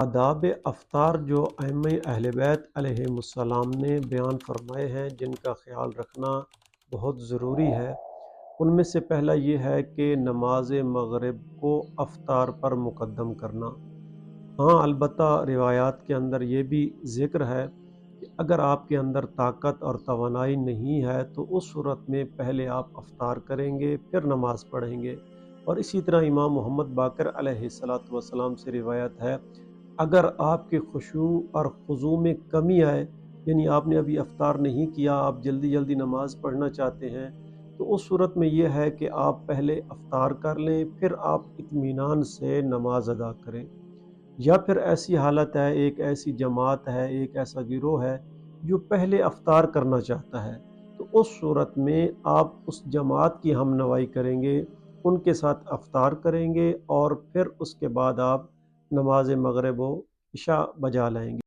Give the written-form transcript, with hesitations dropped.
آداب افطار جو ائمہ اہل بیت علیہم السلام نے بیان فرمائے ہیں، جن کا خیال رکھنا بہت ضروری ہے، ان میں سے پہلا یہ ہے کہ نماز مغرب کو افطار پر مقدم کرنا۔ ہاں، البتہ روایات کے اندر یہ بھی ذکر ہے کہ اگر آپ کے اندر طاقت اور توانائی نہیں ہے تو اس صورت میں پہلے آپ افطار کریں گے، پھر نماز پڑھیں گے۔ اور اسی طرح امام محمد باقر علیہ السلام سے روایت ہے، اگر آپ کے خشوع اور خضوع میں کمی آئے، یعنی آپ نے ابھی افطار نہیں کیا، آپ جلدی جلدی نماز پڑھنا چاہتے ہیں، تو اس صورت میں یہ ہے کہ آپ پہلے افطار کر لیں، پھر آپ اطمینان سے نماز ادا کریں۔ یا پھر ایسی حالت ہے، ایک ایسی جماعت ہے، ایک ایسا گروہ ہے جو پہلے افطار کرنا چاہتا ہے، تو اس صورت میں آپ اس جماعت کی ہم نوائی کریں گے، ان کے ساتھ افطار کریں گے، اور پھر اس کے بعد آپ نماز مغرب و عشاء بجا لائیں گے۔